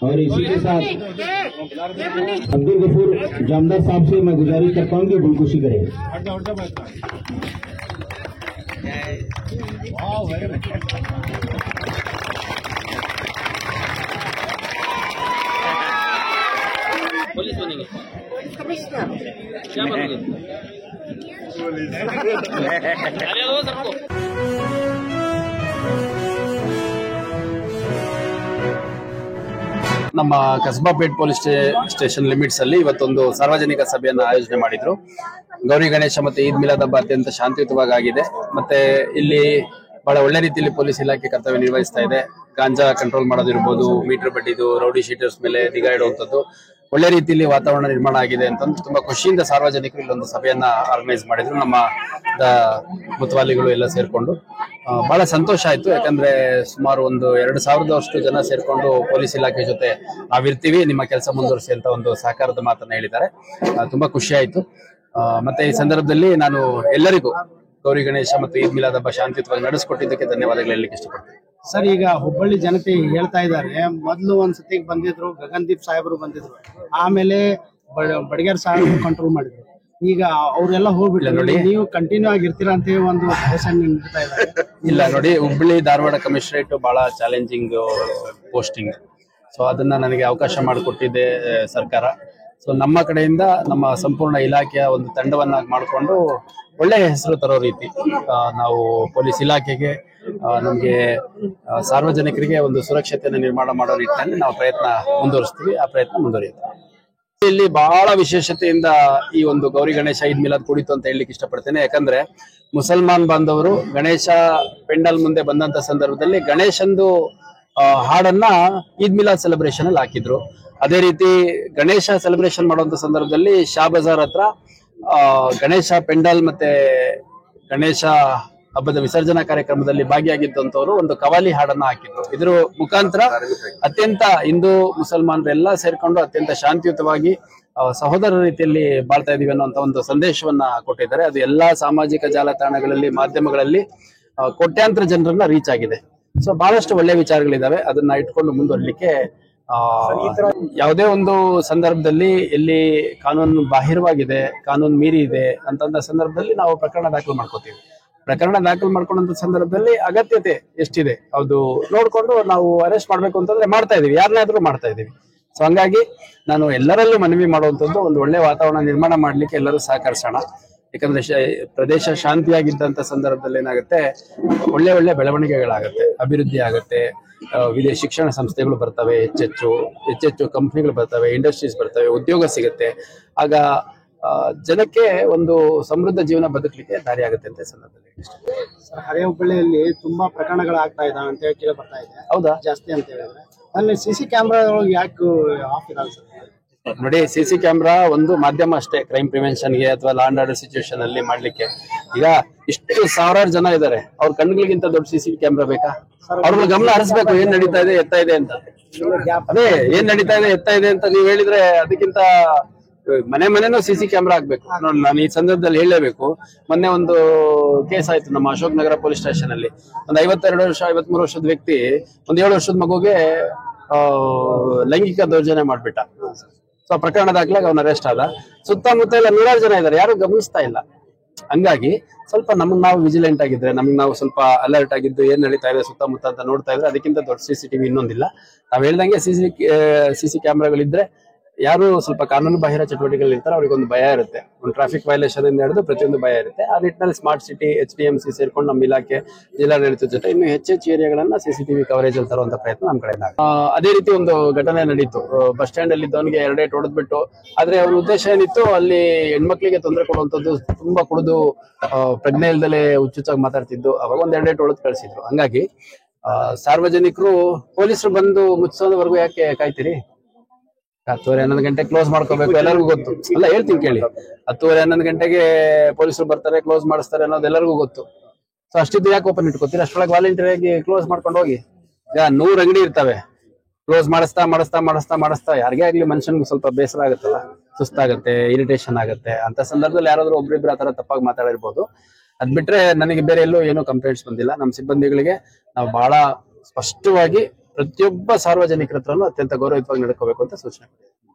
और इसी के साथ अब्दुल गफूर जामदार साहब से मैं गुजारिश करता हूँ कि गुलकुशी करें। पुलिस बनेंगे क्या बनोगे? अरे वो सबको ನಮ್ಮ ಕಸಬಾಪೇಟ್ ಪೊಲೀಸ್ ಸ್ಟೇಷನ್ ಲಿಮಿಟ್ಸ್ ಅಲ್ಲಿ ಇವತ್ತೊಂದು ಸಾರ್ವಜನಿಕ ಸಭೆಯನ್ನು ಆಯೋಜನೆ ಮಾಡಿದ್ರು. ಗೌರಿ ಗಣೇಶ ಮತ್ತೆ ಈದ್ ಮಿಲಾದ್ ಹಬ್ಬ ಅತ್ಯಂತ ಶಾಂತಿಯುತವಾಗಿ ಆಗಿದೆ. ಮತ್ತೆ ಇಲ್ಲಿ ಬಹಳ ಒಳ್ಳೆ ರೀತಿಯಲ್ಲಿ ಪೊಲೀಸ್ ಇಲಾಖೆ ಕರ್ತವ್ಯ ನಿರ್ವಹಿಸ್ತಾ ಇದೆ. ಗಾಂಜಾ ಕಂಟ್ರೋಲ್ ಮಾಡೋದಿರ್ಬೋದು, ಮೀಟರ್ ಬಡ್ಡಿದು, ರೌಡಿ ಶೀಟರ್ಸ್ ಮೇಲೆ ನಿಗಾ ಇಡುವಂತದ್ದು ಒಳ್ಳೆ ರೀತಿಯಲ್ಲಿ ವಾತಾವರಣ ನಿರ್ಮಾಣ ಆಗಿದೆ ಅಂತ ತುಂಬಾ ಖುಷಿಯಿಂದ ಸಾರ್ವಜನಿಕರು ಇಲ್ಲೊಂದು ಸಭೆಯನ್ನ ಆರ್ಗನೈಸ್ ಮಾಡಿದ್ರು. ನಮ್ಮ ಮುತವಾಲಿಗಳು ಎಲ್ಲ ಸೇರ್ಕೊಂಡು ಬಹಳ ಸಂತೋಷ ಆಯ್ತು. ಯಾಕಂದ್ರೆ ಸುಮಾರು ಒಂದು 2000 ಜನ ಸೇರ್ಕೊಂಡು ಪೊಲೀಸ್ ಇಲಾಖೆ ಜೊತೆ ನಾವಿರ್ತೀವಿ, ನಿಮ್ಮ ಕೆಲಸ ಮುಂದುವರಿಸಿ ಅಂತ ಒಂದು ಸಹಕಾರದ ಮಾತನ್ನ ಹೇಳಿದ್ದಾರೆ. ತುಂಬಾ ಖುಷಿ ಆಯ್ತು. ಮತ್ತೆ ಈ ಸಂದರ್ಭದಲ್ಲಿ ನಾನು ಎಲ್ಲರಿಗೂ ಗೌರಿ ಗಣೇಶ ಮತ್ತು ಈದ್ ಮಿಲಾದ್ ಹಬ್ಬ ಶಾಂತಿಯುತವಾಗಿ ನಡೆಸಿಕೊಟ್ಟಿದ್ದಕ್ಕೆ ಧನ್ಯವಾದಗಳು ಹೇಳಲಿಕ್ಕೆ ಇಷ್ಟಪಡ್ತೀನಿ. ಸರ್, ಈಗ ಹುಬ್ಬಳ್ಳಿ ಜನತೆ ಹೇಳ್ತಾ ಇದ್ದಾರೆ, ಮೊದಲು ಒಂದ್ಸತಿಗೆ ಬಂದಿದ್ರು ಗಗನ್ದೀಪ್ ಸಾಹೇಬರು ಬಂದಿದ್ರು, ಆಮೇಲೆ ಬಡಗೇರ್ ಸಾಹೇಬರು ಕಂಟ್ರೋಲ್ ಮಾಡಿದ್ರು. ಈಗ ಅವರೆಲ್ಲ ಹೋಗ್ಬಿಟ್ಟು ನೋಡಿ, ನೀವು ಕಂಟಿನ್ಯೂ ಆಗಿರ್ತೀರಾ ಅಂತ ಒಂದು ಭರವಸೆ ನೀಡ್ತಾ ಇದ್ದಾರೆ. ಇಲ್ಲ ನೋಡಿ, ಹುಬ್ಬಳ್ಳಿ ಧಾರವಾಡ ಕಮಿಷನರೇಟ್ ಬಹಳ ಚಾಲೆಂಜಿಂಗ್ ಪೋಸ್ಟಿಂಗ್. ಸೊ ಅದನ್ನ ನನಗೆ ಅವಕಾಶ ಮಾಡಿಕೊಟ್ಟಿದೆ ಸರ್ಕಾರ. ಸೊ ನಮ್ಮ ಕಡೆಯಿಂದ ನಮ್ಮ ಸಂಪೂರ್ಣ ಇಲಾಖೆಯ ಒಂದು ತಂಡವನ್ನ ಮಾಡಿಕೊಂಡು ಒಳ್ಳೆ ಹೆಸರು ತರೋ ರೀತಿ ನಾವು ಪೊಲೀಸ್ ಇಲಾಖೆಗೆ ನಮಗೆ ಸಾರ್ವಜನಿಕರಿಗೆ ಒಂದು ಸುರಕ್ಷತೆಯನ್ನು ನಿರ್ಮಾಣ ಮಾಡೋ ನಿಟ್ಟಿನಲ್ಲಿ ನಾವು ಪ್ರಯತ್ನ ಮುಂದುವರಿಸ್ತೀವಿ. ಆ ಪ್ರಯತ್ನ ಮುಂದುವರಿಯುತ್ತೆ. ಇಲ್ಲಿ ಬಹಳ ವಿಶೇಷತೆಯಿಂದ ಈ ಒಂದು ಗೌರಿ ಗಣೇಶ ಈದ್ ಮಿಲಾದ್ ಕುಡಿತು ಅಂತ ಹೇಳಲಿಕ್ಕೆ ಇಷ್ಟಪಡ್ತೇನೆ. ಯಾಕಂದ್ರೆ ಮುಸಲ್ಮಾನ್ ಬಾಂಧವರು ಗಣೇಶ ಪೆಂಡಲ್ ಮುಂದೆ ಬಂದಂತ ಸಂದರ್ಭದಲ್ಲಿ ಗಣೇಶಂದು ಹಾಡನ್ನ ಈದ್ ಮಿಲಾದ್ ಸೆಲೆಬ್ರೇಷನ್ ಅಲ್ಲಿ ಹಾಕಿದ್ರು. ಅದೇ ರೀತಿ ಗಣೇಶ ಸೆಲೆಬ್ರೇಷನ್ ಮಾಡುವಂತ ಸಂದರ್ಭದಲ್ಲಿ ಶಾ ಬಜಾರ್ ಹತ್ರ ಗಣೇಶ ಪೆಂಡಲ್ ಮತ್ತೆ ಗಣೇಶ ಹಬ್ಬದ ವಿಸರ್ಜನಾ ಕಾರ್ಯಕ್ರಮದಲ್ಲಿ ಭಾಗಿಯಾಗಿದ್ದಂತವರು ಒಂದು ಕವಾಲಿ ಹಾಡನ್ನ ಹಾಕಿದ್ರು. ಇದ್ರ ಮುಖಾಂತರ ಅತ್ಯಂತ ಹಿಂದೂ ಮುಸಲ್ಮಾನರೆಲ್ಲ ಸೇರ್ಕೊಂಡು ಅತ್ಯಂತ ಶಾಂತಿಯುತವಾಗಿ ಸಹೋದರ ರೀತಿಯಲ್ಲಿ ಬಾಳ್ತಾ ಇದೀವಿ ಅನ್ನುವಂತ ಒಂದು ಸಂದೇಶವನ್ನ ಕೊಟ್ಟಿದ್ದಾರೆ. ಅದು ಎಲ್ಲಾ ಸಾಮಾಜಿಕ ಜಾಲತಾಣಗಳಲ್ಲಿ, ಮಾಧ್ಯಮಗಳಲ್ಲಿ ಕೋಟ್ಯಾಂತರ ಜನರನ್ನ ರೀಚ್ ಆಗಿದೆ. ಸೊ ಬಹಳಷ್ಟು ಒಳ್ಳೆ ವಿಚಾರಗಳಿದಾವೆ. ಅದನ್ನ ಇಟ್ಕೊಂಡು ಮುಂದುವರಲಿಕ್ಕೆ ಯಾವುದೇ ಒಂದು ಸಂದರ್ಭದಲ್ಲಿ ಎಲ್ಲಿ ಕಾನೂನು ಬಾಹಿರವಾಗಿದೆ, ಕಾನೂನು ಮೀರಿ ಇದೆ ಅಂತಂದ ಸಂದರ್ಭದಲ್ಲಿ ನಾವು ಪ್ರಕರಣ ದಾಖಲು ಮಾಡ್ಕೋತೀವಿ. ಪ್ರಕರಣ ದಾಖಲು ಮಾಡ್ಕೊಂಡಂತ ಸಂದರ್ಭದಲ್ಲಿ ಅಗತ್ಯತೆ ಎಷ್ಟಿದೆ ಅದು ನೋಡ್ಕೊಂಡು ನಾವು ಅರೆಸ್ಟ್ ಮಾಡ್ಬೇಕು ಅಂತಂದ್ರೆ ಮಾಡ್ತಾ ಇದೀವಿ, ಯಾರನ್ನಾದ್ರೂ ಮಾಡ್ತಾ ಇದೀವಿ. ಸೊ ಹಂಗಾಗಿ ನಾನು ಎಲ್ಲರಲ್ಲೂ ಮನವಿ ಮಾಡುವಂತದ್ದು ಒಂದು ಒಳ್ಳೆ ವಾತಾವರಣ ನಿರ್ಮಾಣ ಮಾಡ್ಲಿಕ್ಕೆ ಎಲ್ಲರೂ ಸಹಕರಿಸೋಣ. ಯಾಕಂದ್ರೆ ಪ್ರದೇಶ ಶಾಂತಿಯಾಗಿದ್ದಂತ ಸಂದರ್ಭದಲ್ಲಿ ಏನಾಗುತ್ತೆ, ಒಳ್ಳೆ ಒಳ್ಳೆ ಬೆಳವಣಿಗೆಗಳಾಗತ್ತೆ, ಅಭಿವೃದ್ಧಿ ಆಗತ್ತೆ, ವಿದೇಶಿ ಶಿಕ್ಷಣ ಸಂಸ್ಥೆಗಳು ಬರ್ತವೆ, ಹೆಚ್ಚೆಚ್ಚು ಕಂಪ್ನಿಗಳು ಬರ್ತವೆ, ಇಂಡಸ್ಟ್ರೀಸ್ ಬರ್ತವೆ, ಉದ್ಯೋಗ ಸಿಗುತ್ತೆ. ಆಗ ಜನಕ್ಕೆ ಒಂದು ಸಮೃದ್ಧ ಜೀವನ ಬದುಕಲಿಕ್ಕೆ ದಾರಿ ಆಗುತ್ತೆ ಅಂತ ಸಂದರ್ಭದಲ್ಲಿ. ಸರ್, ಹಳೆ ಹುಬ್ಬಳ್ಳಿಯಲ್ಲಿ ತುಂಬಾ ಪ್ರಕರಣಗಳಾಗ್ತಾ ಇದಾವೆ ಅಂತ ಹೇಳಿ ಕೇಳಿ ಬರ್ತಾ ಇದೆ. ಹೌದಾ? ಜಾಸ್ತಿ ಅಂತ ಹೇಳಿದ್ರೆ ಅಲ್ಲಿ CC ಕ್ಯಾಮ್ರಾ ಯಾಕೆ ಆಫ್ ಇರಲ್ಲ ಸರ್? ನೋಡಿ, CC ಕ್ಯಾಮ್ರಾ ಒಂದು ಮಾಧ್ಯಮ ಅಷ್ಟೇ ಕ್ರೈಮ್ ಪ್ರಿವೆನ್ಷನ್ಗೆ ಅಥವಾ ಲಾ ಅಂಡ್ ಆರ್ಡರ್ ಸಿಚುವೇಶನ್ ಅಲ್ಲಿ ಮಾಡ್ಲಿಕ್ಕೆ. ಈಗ ಇಷ್ಟು ಸಾವಿರಾರು ಜನ ಇದ್ದಾರೆ, ಅವ್ರ ಕಣ್ಗಳಿಗಿಂತ ದೊಡ್ಡ CC ಕ್ಯಾಮ್ರಾ ಬೇಕಾ? ಅವ್ರ ಗಮನ ಹರಿಸ್ಬೇಕು, ಏನ್ ನಡೀತಾ ಇದೆ, ಎತ್ತಾ ಇದೆ ಅಂತ. ಅದೇ ಏನ್ ನಡೀತಾ ಇದೆ, ಎತ್ತಾ ಇದೆ ಅಂತ ನೀವ್ ಹೇಳಿದ್ರೆ ಅದಕ್ಕಿಂತ ಮನೆನೂ CC ಕ್ಯಾಮ್ರಾ ಆಗ್ಬೇಕು. ನೋಡಿ, ನಾನು ಈ ಸಂದರ್ಭದಲ್ಲಿ ಹೇಳಲೇಬೇಕು. ಮೊನ್ನೆ ಒಂದು ಕೇಸ್ ಆಯ್ತು ನಮ್ಮ ಅಶೋಕ್ ನಗರ ಪೊಲೀಸ್ ಸ್ಟೇಷನ್ ಅಲ್ಲಿ. ಒಂದು 53 ವರ್ಷದ ವ್ಯಕ್ತಿ ಒಂದು 7 ವರ್ಷದ ಮಗುಗೆ ಲೈಂಗಿಕ ದೌರ್ಜನ್ಯ ಮಾಡ್ಬಿಟ್ಟ. ಸೊ ಪ್ರಕರಣ ದಾಖಲಾಗಿ ಅವನ ಅರೆಸ್ಟ್ ಆದ. ಸುತ್ತಮುತ್ತ ಎಲ್ಲ 100 ಜನ ಇದ್ದಾರೆ, ಯಾರು ಗಮನಿಸ್ತಾ ಇಲ್ಲ. ಹಂಗಾಗಿ ಸ್ವಲ್ಪ ನಮಗ್ ನಾವು ವಿಜಿಲೆಂಟ್ ಆಗಿದ್ರೆ, ನಮ್ಗೆ ನಾವು ಸ್ವಲ್ಪ ಅಲರ್ಟ್ ಆಗಿದ್ದು ಏನ್ ನಡೀತಾ ಇದೆ ಸುತ್ತಮುತ್ತ ಅಂತ ನೋಡ್ತಾ ಇದ್ರೆ ಅದಕ್ಕಿಂತ ದೊಡ್ಡ CCTV ಇನ್ನೊಂದಿಲ್ಲ. ನಾವ್ ಹೇಳ್ದಂಗೆ CC ಕ್ಯಾಮ್ರಾಗಳಿದ್ರೆ ಯಾರು ಸ್ವಲ್ಪ ಕಾನೂನು ಬಾಹಿರ ಚಟುವಟಿಕೆಗಳು ಇರ್ತಾರೆ ಅವ್ರಿಗೊಂದು ಭಯ ಇರುತ್ತೆ. ಒಂದು ಟ್ರಾಫಿಕ್ ವೈಲೇಷನ್ ಇಂದ ಹಿಡಿದು ಪ್ರತಿಯೊಂದು ಭಯ ಇರುತ್ತೆ. ಆ ನಿಟ್ಟಿನಲ್ಲಿ ಸ್ಮಾರ್ಟ್ ಸಿಟಿ, HDMC ಸೇರ್ಕೊಂಡು ನಮ್ಮ ಇಲಾಖೆ, ಜಿಲ್ಲಾಡಳಿತದ ಜೊತೆ ಇನ್ನು ಹೆಚ್ಚೆಚ್ಚು ಏರಿಯಾಗಳನ್ನ CCTV ಕವರೇಜ್ ಅಲ್ಲಿ ತರುವಂತ ಪ್ರಯತ್ನ ನಮ್ಮ ಕಡೆಯಿಂದ. ಅದೇ ರೀತಿ ಒಂದು ಘಟನೆ ನಡೀತು. ಬಸ್ ಸ್ಟ್ಯಾಂಡ್ ಅಲ್ಲಿ ಇದ್ದವನಿಗೆ 2 ಏಟು ಹೊಡೆದ್ಬಿಟ್ಟು, ಆದ್ರೆ ಅವ್ರ ಉದ್ದೇಶ ಏನಿತ್ತು, ಅಲ್ಲಿ ಹೆಣ್ಮಕ್ಳಿಗೆ ತೊಂದರೆ ಕೊಡುವಂತದ್ದು, ತುಂಬಾ ಕುಡಿದು ಪ್ರಜ್ಞೆ ಇಲ್ದಲೆ ಹುಚ್ಚುಚ್ಚಾಗಿ ಮಾತಾಡ್ತಿದ್ದು. ಅವಾಗ ಒಂದ್ 2 ಏಟು ಹೊಡೆದು ಕಳಿಸಿದ್ರು. ಹಂಗಾಗಿ ಸಾರ್ವಜನಿಕರು ಪೊಲೀಸರು ಬಂದು ಮುಚ್ಚೋದವರೆಗೂ ಯಾಕೆ ಕಾಯ್ತೀರಿ? 10:30-11 ಗಂಟೆ ಕ್ಲೋಸ್ ಮಾಡ್ಕೋಬೇಕು, ಎಲ್ಲರಿಗೂ ಗೊತ್ತು. ಅಲ್ಲ, ಹೇಳ್ತೀನಿ ಕೇಳಿ, 10:30-11 ಗಂಟೆಗೆ ಪೊಲೀಸರು ಬರ್ತಾರೆ, ಕ್ಲೋಸ್ ಮಾಡಿಸ್ತಾರೆ ಅನ್ನೋದು ಎಲ್ಲರಿಗೂ ಗೊತ್ತು. ಸೊ ಅಷ್ಟಿದ್ದು ಯಾಕೆ ಓಪನ್ ಇಟ್ಕೋತೀರಿ? ಅಷ್ಟೊಳಗೆ ವಾಲಂಟಿಯರ್ ಆಗಿ ಕ್ಲೋಸ್ ಮಾಡ್ಕೊಂಡು ಹೋಗಿ. ಈಗ 100 ಅಂಗಡಿ ಇರ್ತವೆ, ಕ್ಲೋಸ್ ಮಾಡಿಸ್ತಾ ಯಾರಿಗೇ ಆಗ್ಲಿ ಮನುಷ್ಯನ್ಗೆ ಸ್ವಲ್ಪ ಬೇಸರ ಆಗುತ್ತಲ್ಲ, ಸುಸ್ತಾಗತ್ತೆ, ಇರಿಟೇಷನ್ ಆಗುತ್ತೆ. ಅಂತ ಸಂದರ್ಭದಲ್ಲಿ ಯಾರಾದ್ರೂ ಒಬ್ರಿಬ್ರು ಆತರ ತಪ್ಪಾಗಿ ಮಾತಾಡಿರ್ಬೋದು. ಅದ್ ಬಿಟ್ರೆ ನನಗೆ ಬೇರೆ ಎಲ್ಲೂ ಏನೂ ಕಂಪ್ಲೇಂಟ್ಸ್ ಬಂದಿಲ್ಲ. ನಮ್ಮ ಸಿಬ್ಬಂದಿಗಳಿಗೆ ನಾವು ಬಹಳ ಸ್ಪಷ್ಟವಾಗಿ ಪ್ರತಿಯೊಬ್ಬ ಸಾರ್ವಜನಿಕರ ಹತ್ರನೂ ಅತ್ಯಂತ ಗೌರವಯುತವಾಗಿ ನಡ್ಕೋಬೇಕು ಅಂತ ಸೂಚನೆ ಕೊಟ್ಟಿದ್ದೀನಿ.